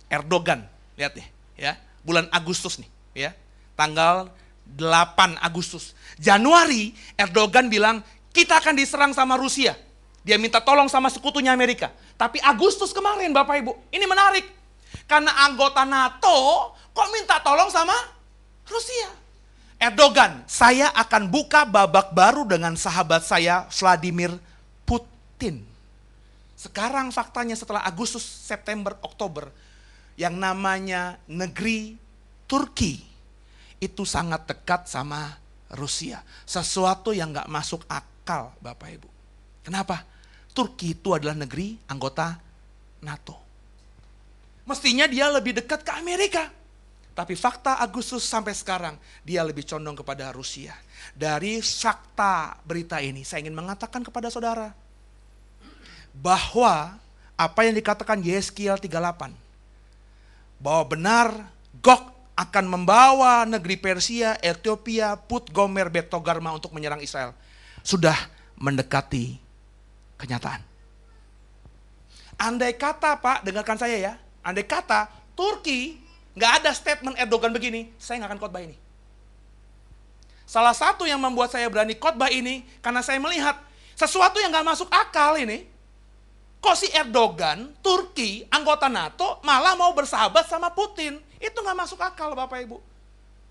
[SPEAKER 1] Erdogan, lihat nih, ya, bulan Agustus nih, ya, tanggal 8 Agustus. Januari, Erdogan bilang, kita akan diserang sama Rusia. Dia minta tolong sama sekutunya Amerika. Tapi Agustus kemarin, Bapak Ibu, ini menarik. Karena anggota NATO, kok minta tolong sama Rusia? Erdogan, saya akan buka babak baru dengan sahabat saya, Vladimir Putin. Sekarang faktanya setelah Agustus, September, Oktober, yang namanya negeri Turki itu sangat dekat sama Rusia. Sesuatu yang gak masuk akal Bapak Ibu. Kenapa? Turki itu adalah negeri anggota NATO. Mestinya dia lebih dekat ke Amerika. Tapi fakta Agustus sampai sekarang dia lebih condong kepada Rusia. Dari fakta berita ini saya ingin mengatakan kepada saudara. Bahwa apa yang dikatakan Yeskiel 38. Bahwa benar Gog akan membawa negeri Persia, Ethiopia, Put, Gomer, Bet Togarma untuk menyerang Israel. Sudah mendekati kenyataan. Andai kata Pak, dengarkan saya ya. Andai kata Turki nggak ada statement Erdogan begini, saya nggak akan khotbah ini. Salah satu yang membuat saya berani khotbah ini, karena saya melihat sesuatu yang nggak masuk akal ini. Kok si Erdogan, Turki, anggota NATO malah mau bersahabat sama Putin. Itu nggak masuk akal Bapak Ibu.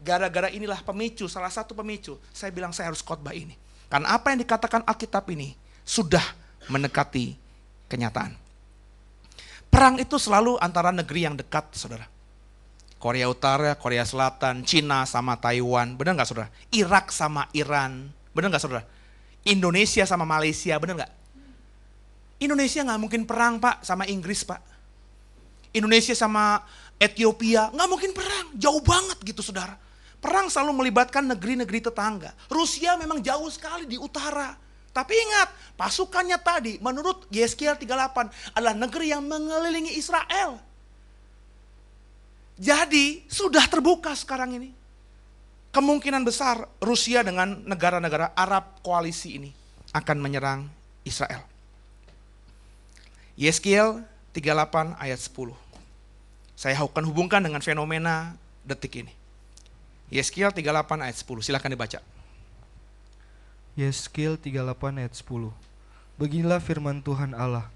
[SPEAKER 1] Gara-gara inilah pemicu, salah satu pemicu. Saya bilang saya harus khotbah ini. Karena apa yang dikatakan Alkitab ini sudah mendekati kenyataan. Perang itu selalu antara negeri yang dekat, saudara. Korea Utara, Korea Selatan, Cina sama Taiwan, benar nggak saudara? Irak sama Iran, benar nggak saudara? Indonesia sama Malaysia, benar nggak? Indonesia nggak mungkin perang Pak sama Inggris Pak. Indonesia sama Ethiopia nggak mungkin perang, jauh banget gitu saudara. Perang selalu melibatkan negeri-negeri tetangga. Rusia memang jauh sekali di utara. Tapi ingat, pasukannya tadi menurut Yeskiel 38 adalah negeri yang mengelilingi Israel. Jadi sudah terbuka sekarang ini. Kemungkinan besar Rusia dengan negara-negara Arab koalisi ini akan menyerang Israel. Yeskiel 38 ayat 10. Saya akan hubungkan dengan fenomena detik ini. Yeskiel 38 ayat 10, silakan dibaca.
[SPEAKER 2] Yeskiel 38 ayat 10. Beginilah firman Tuhan Allah.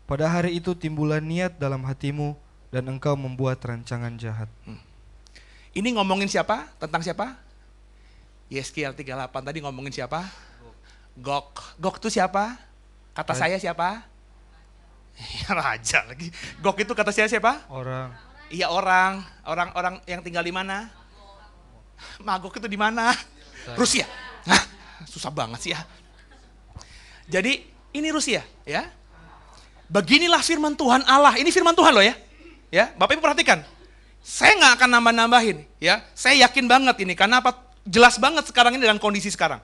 [SPEAKER 2] Pada hari itu timbullah niat dalam hatimu dan engkau membuat rancangan jahat.
[SPEAKER 1] Ini ngomongin siapa? Tentang siapa? Yeskiel 38 tadi ngomongin siapa? Gog. Gog itu siapa? Kata saya siapa? Ya, raja lagi. Gog itu kata saya siapa?
[SPEAKER 2] Orang.
[SPEAKER 1] Iya, orang yang tinggal di mana? Magog itu di mana? Rusia. Hah, susah banget sih ya. Jadi ini Rusia, ya. Beginilah firman Tuhan Allah. Ini firman Tuhan loh ya. Ya, Bapak Ibu perhatikan. Saya nggak akan nambah-nambahin, ya. Saya yakin banget ini karena apa? Jelas banget sekarang ini dengan kondisi sekarang.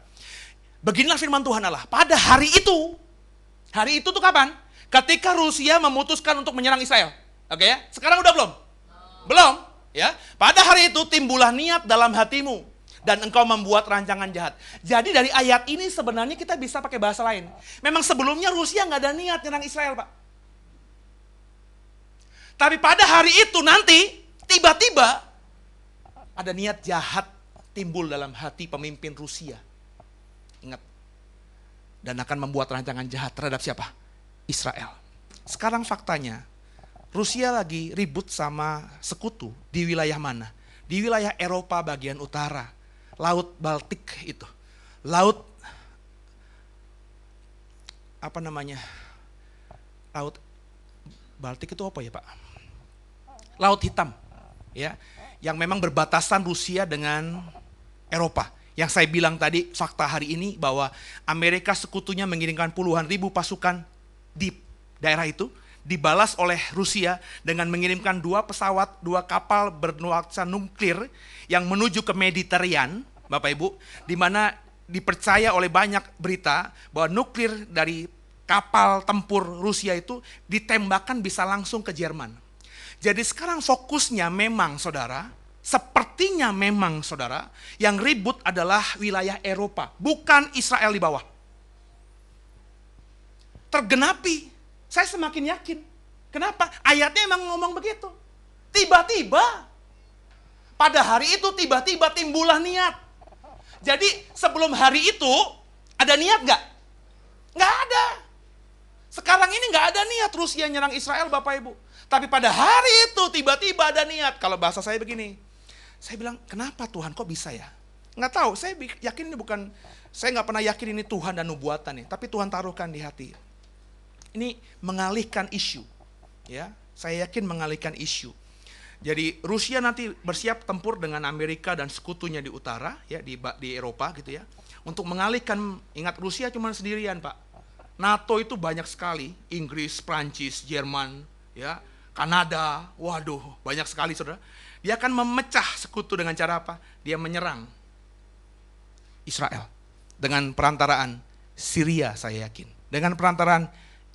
[SPEAKER 1] Beginilah firman Tuhan Allah. Pada hari itu tuh kapan? Ketika Rusia memutuskan untuk menyerang Israel. Oke ya? Sekarang udah belum? Belum, ya. Pada hari itu timbullah niat dalam hatimu dan engkau membuat rancangan jahat. Jadi dari ayat ini sebenarnya kita bisa pakai bahasa lain. Memang sebelumnya Rusia nggak ada niat menyerang Israel, Pak. Tapi pada hari itu nanti tiba-tiba ada niat jahat timbul dalam hati pemimpin Rusia. Ingat. Dan akan membuat rancangan jahat terhadap siapa? Israel. Sekarang faktanya, Rusia lagi ribut sama sekutu di wilayah mana? Di wilayah Eropa bagian utara. Laut Baltik itu. Laut Laut Baltik itu apa ya, Pak? Laut Hitam. Ya, yang memang berbatasan Rusia dengan Eropa. Yang saya bilang tadi fakta hari ini bahwa Amerika sekutunya mengirimkan puluhan ribu pasukan di daerah itu, dibalas oleh Rusia dengan mengirimkan 2 pesawat, 2 kapal bernuansa nuklir yang menuju ke Mediterranean, Bapak Ibu, di mana dipercaya oleh banyak berita bahwa nuklir dari kapal tempur Rusia itu ditembakkan bisa langsung ke Jerman. Jadi sekarang fokusnya memang saudara, sepertinya memang saudara, yang ribut adalah wilayah Eropa, bukan Israel di bawah. Tergenapi, saya semakin yakin. Kenapa? Ayatnya emang ngomong begitu. Tiba-tiba, pada hari itu tiba-tiba timbullah niat. Jadi sebelum hari itu, ada niat gak? Gak ada. Sekarang ini gak ada niat Rusia nyerang Israel, Bapak Ibu. Tapi pada hari itu tiba-tiba ada niat. Kalau bahasa saya begini, saya bilang, kenapa Tuhan kok bisa ya? Nggak tahu, saya yakin ini bukan, saya nggak pernah yakin ini Tuhan dan nubuatan nih, tapi Tuhan taruhkan di hati. Ini mengalihkan isu, ya. Saya yakin mengalihkan isu. Jadi Rusia nanti bersiap tempur dengan Amerika dan sekutunya di utara, ya di Eropa gitu ya, untuk mengalihkan. Ingat Rusia cuma sendirian, Pak. NATO itu banyak sekali, Inggris, Prancis, Jerman, ya, Kanada, waduh, banyak sekali saudara. Dia akan memecah sekutu dengan cara apa? Dia menyerang Israel dengan perantaraan Syria, saya yakin. Dengan perantaraan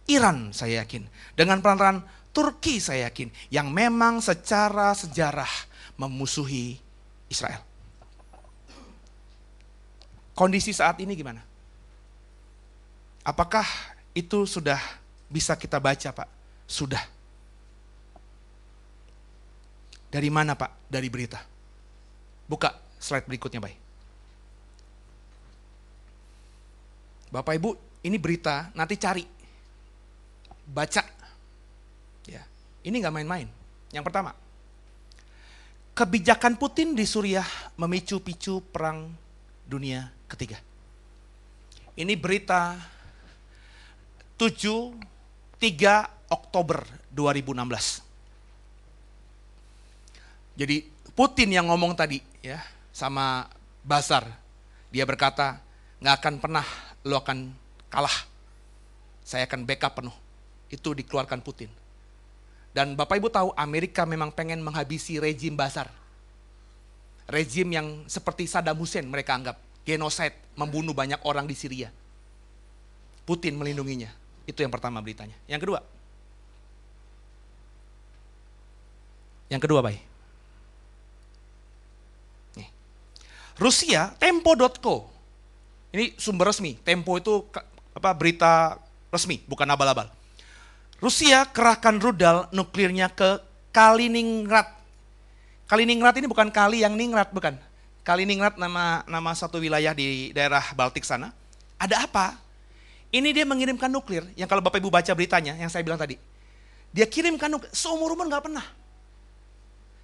[SPEAKER 1] Iran, saya yakin. Dengan perantaraan Turki, saya yakin. Yang memang secara sejarah memusuhi Israel. Kondisi saat ini gimana? Apakah itu sudah bisa kita baca, Pak? Sudah. Dari mana, Pak? Dari berita. Buka slide berikutnya, baik. Bapak Ibu, ini berita, nanti cari. Baca. Ya, ini nggak main-main. Yang pertama, kebijakan Putin di Suriah memicu-picu perang dunia ketiga. Ini berita 3 Oktober 2016. Jadi Putin yang ngomong tadi ya sama Bazar, dia berkata, nggak akan pernah lo akan kalah, saya akan backup penuh. Itu dikeluarkan Putin. Dan Bapak Ibu tahu Amerika memang pengen menghabisi rejim Bazar, rejim yang seperti Saddam Hussein mereka anggap genocide, membunuh banyak orang di Syria. Putin melindunginya. Itu yang pertama beritanya. Yang kedua, baik. Rusia, Tempo.co. Ini sumber resmi. Tempo itu berita resmi, bukan abal-abal. Rusia kerahkan rudal nuklirnya ke Kaliningrad. Kaliningrad ini bukan kali yang ningrat, bukan. Kaliningrad nama satu wilayah di daerah Baltik sana. Ada apa? Ini dia mengirimkan nuklir, yang kalau Bapak Ibu baca beritanya, yang saya bilang tadi. Dia kirimkan nuklir, seumur-umur nggak pernah.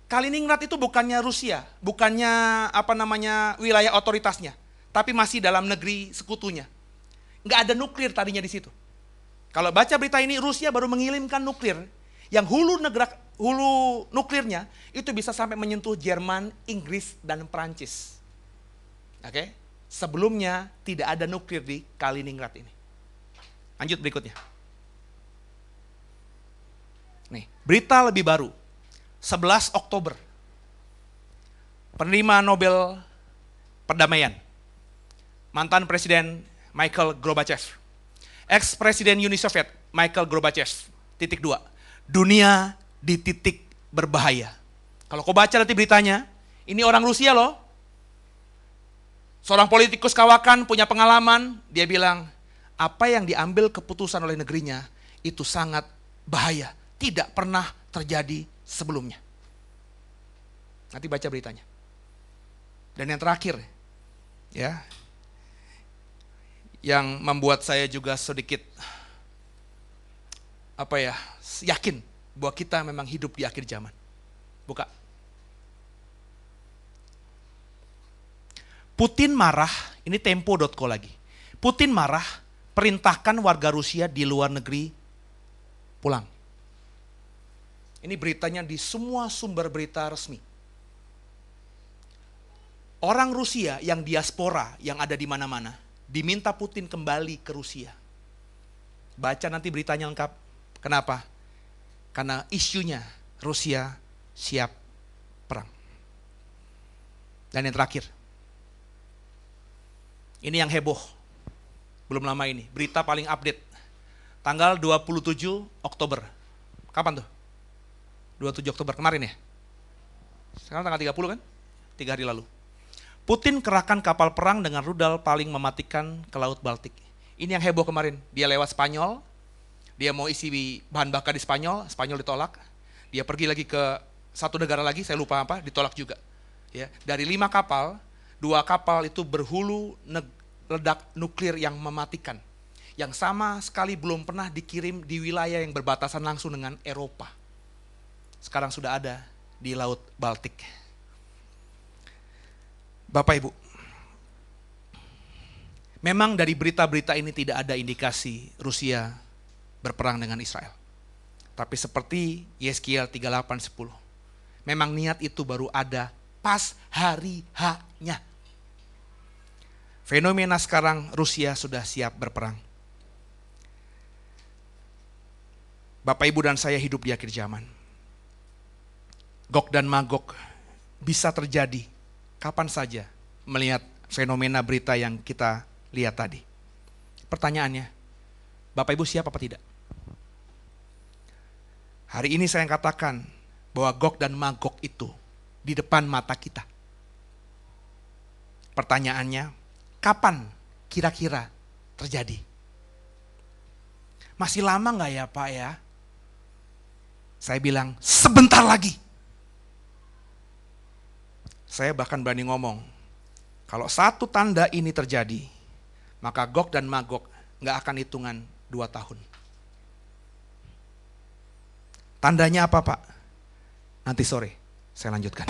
[SPEAKER 1] Kaliningrad itu bukannya Rusia, bukannya wilayah otoritasnya, tapi masih dalam negeri sekutunya. Nggak ada nuklir tadinya di situ. Kalau baca berita ini, Rusia baru mengirimkan nuklir, yang hulu nuklirnya itu bisa sampai menyentuh Jerman, Inggris, dan Perancis. Oke? Sebelumnya tidak ada nuklir di Kaliningrad ini. Lanjut berikutnya. Nih, berita lebih baru. 11 Oktober. Penerima Nobel Perdamaian. Mantan Presiden Michael Gorbachev. Ex-Presiden Uni Soviet Michael Gorbachev. Titik 2. Dunia di titik berbahaya. Kalau kau baca nanti beritanya, ini orang Rusia loh. Seorang politikus kawakan punya pengalaman, dia bilang, apa yang diambil keputusan oleh negerinya itu sangat bahaya. Tidak pernah terjadi sebelumnya. Nanti baca beritanya. Dan yang terakhir, ya, yang membuat saya juga sedikit yakin bahwa kita memang hidup di akhir zaman. Buka. Putin marah, ini tempo.co lagi. Putin marah, perintahkan warga Rusia di luar negeri pulang. Ini beritanya di semua sumber berita resmi. Orang Rusia yang diaspora, yang ada di mana-mana, diminta Putin kembali ke Rusia. Baca nanti beritanya lengkap. Kenapa? Karena isunya Rusia siap perang. Dan yang terakhir, ini yang heboh, belum lama ini, berita paling update, tanggal 27 Oktober. Kapan tuh? 27 Oktober kemarin ya? Sekarang tanggal 30 kan? 3 hari lalu. Putin kerahkan kapal perang dengan rudal paling mematikan ke Laut Baltik. Ini yang heboh kemarin, dia lewat Spanyol, dia mau isi bahan bakar di Spanyol, Spanyol ditolak. Dia pergi lagi ke satu negara lagi, saya lupa apa, ditolak juga. Ya, dari 5 kapal, 2 kapal itu berhulu ledak nuklir yang mematikan. Yang sama sekali belum pernah dikirim di wilayah yang berbatasan langsung dengan Eropa. Sekarang sudah ada di Laut Baltik. Bapak Ibu, memang dari berita-berita ini tidak ada indikasi Rusia berperang dengan Israel. Tapi seperti Yeskiel 38:10, memang niat itu baru ada pas hari H-nya. Fenomena sekarang Rusia sudah siap berperang. Bapak Ibu dan saya hidup di akhir zaman. Gog dan Magog bisa terjadi kapan saja melihat fenomena berita yang kita lihat tadi. Pertanyaannya, Bapak Ibu siap apa tidak? Hari ini saya katakan bahwa Gog dan Magog itu di depan mata kita. Pertanyaannya, kapan kira-kira terjadi? Masih lama nggak ya Pak ya? Saya bilang sebentar lagi. Saya bahkan berani ngomong, kalau satu tanda ini terjadi, maka Gog dan Magog nggak akan hitungan 2 tahun. Tandanya apa Pak? Nanti sore saya lanjutkan.